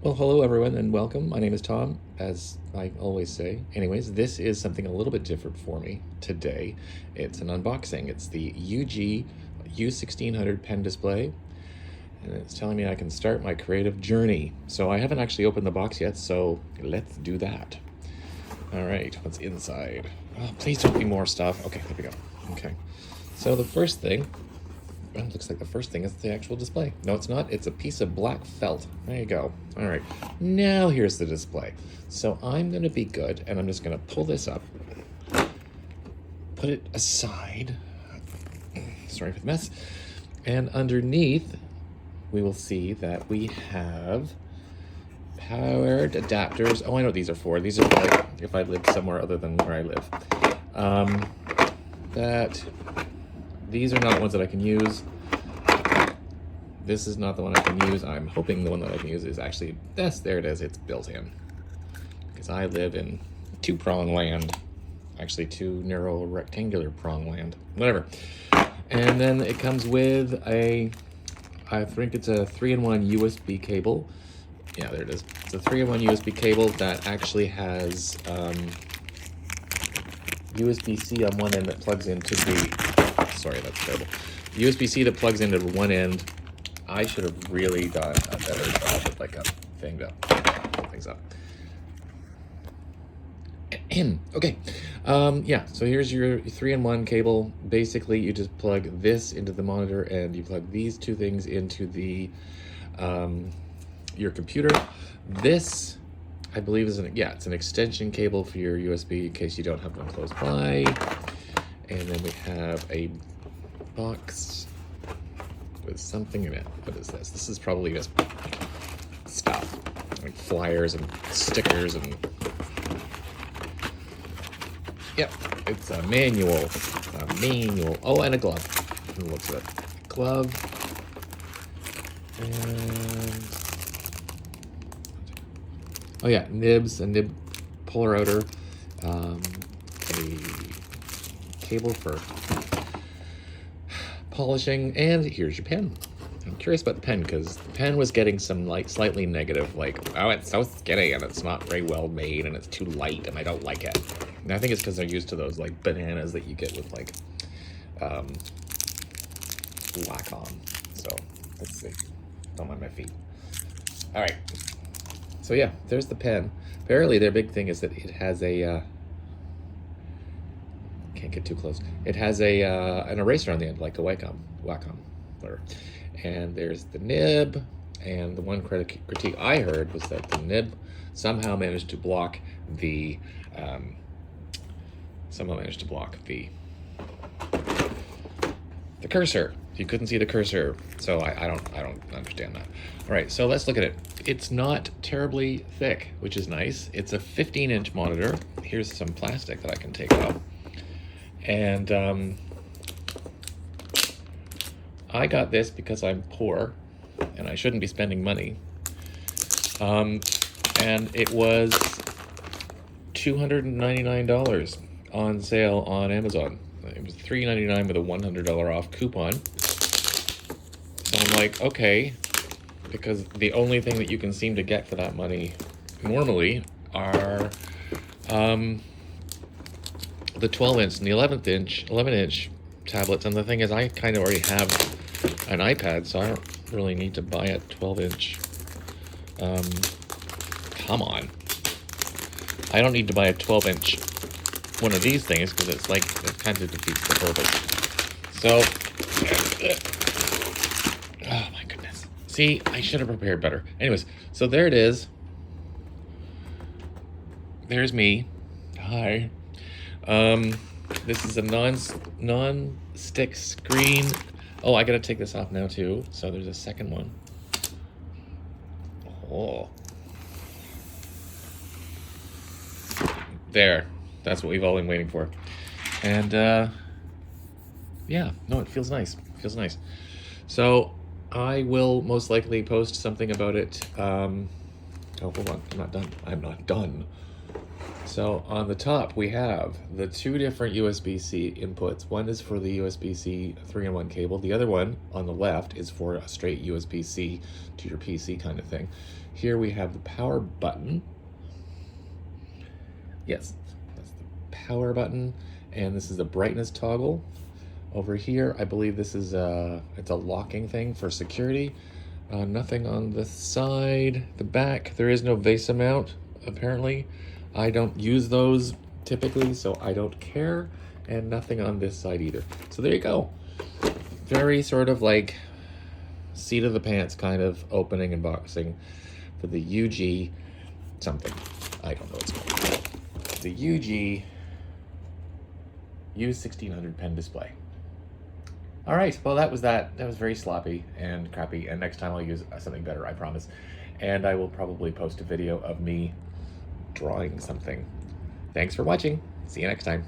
Well, hello everyone and welcome. My name is Tom, as I always say. Anyways, this is something a little bit different for me today. It's an unboxing. It's the UGEE U1600 pen display, and it's telling me I can start my creative journey. So I haven't actually opened the box yet, so let's do that. All right, what's inside? Oh, please don't be more stuff. Okay, there we go. Okay, so the first thing, well, it looks like the first thing is the actual display. No, it's not. It's a piece of black felt. There you go. All right. Now here's the display. So I'm going to be good, and I'm just going to pull this up, put it aside. Sorry for the mess. And underneath, we will see that we have powered adapters. Oh, I know what these are for. These are like if I lived somewhere other than where I live. These are not ones that I can use. This is not the one I can use. I'm hoping the one that I can use is actually, yes, there it is. It's built in. Because I live in two-prong land. Actually, two narrow rectangular prong land. Whatever. And then it comes with I think it's a 3-in-1 USB cable. Yeah, there it is. It's a 3-in-1 USB cable that actually has USB-C on one end that plugs into the, sorry, that's terrible. USB-C that plugs into one end. I should have really done a better job with like a thing to pull things up. Okay, yeah, so here's your 3-in-1 cable. Basically, you just plug this into the monitor and you plug these two things into the your computer. This, I believe, is it's an extension cable for your USB in case you don't have one close by. And then we have a box with something in it. What is this? This is probably just stuff, like flyers and stickers and... Yep, it's a manual. Oh, and a glove. It looks at it. Glove. And... oh yeah, nibs, a nib puller outer, a cable for polishing, and here's your pen. I'm curious about the pen because the pen was getting some like slightly negative, like, oh, it's so skinny and it's not very well made and it's too light and I don't like it. And I think it's because they're used to those like bananas that you get with like lac on. So let's see. Don't mind my feet. All right. So yeah, there's the pen. Apparently their big thing is that it has a can't get too close. It has a an eraser on the end, like a Wacom, whatever. And there's the nib. And the one critique I heard was that the nib somehow managed to block the cursor. You couldn't see the cursor, so I don't understand that. All right, so let's look at it. It's not terribly thick, which is nice. It's a 15-inch monitor. Here's some plastic that I can take off. And I got this because I'm poor and I shouldn't be spending money. And it was $299 on sale on Amazon. It was $3.99 with a $100 off coupon. So I'm like, okay, because the only thing that you can seem to get for that money normally are the 12-inch and the 11-inch tablets. And the thing is, I kind of already have an iPad, so I don't really need to buy a 12-inch. Come on. I don't need to buy a 12-inch one of these things because it's like, it kind of defeats the purpose. So, oh my goodness. See, I should have prepared better. Anyways, so there it is. There's me. Hi. This is a non-stick screen. Oh, I gotta take this off now too. So there's a second one. Oh. There. That's what we've all been waiting for. And yeah, no, it feels nice. It feels nice. So I will most likely post something about it. Oh, hold on. I'm not done. So on the top, we have the two different USB-C inputs. One is for the USB-C 3-in-1 cable. The other one on the left is for a straight USB-C to your PC kind of thing. Here we have the power button. Yes, that's the power button. And this is the brightness toggle. Over here, I believe this is it's a locking thing for security. Nothing on the side, the back. There is no VESA mount, apparently. I don't use those typically, so I don't care. And nothing on this side either. So there you go. Very sort of like seat of the pants kind of opening and boxing for the UGEE something. I don't know what's called. The UGEE U1600 pen display. All right, well, that was that. That was very sloppy and crappy, and next time I'll use something better, I promise. And I will probably post a video of me drawing something. Thanks for watching. See you next time.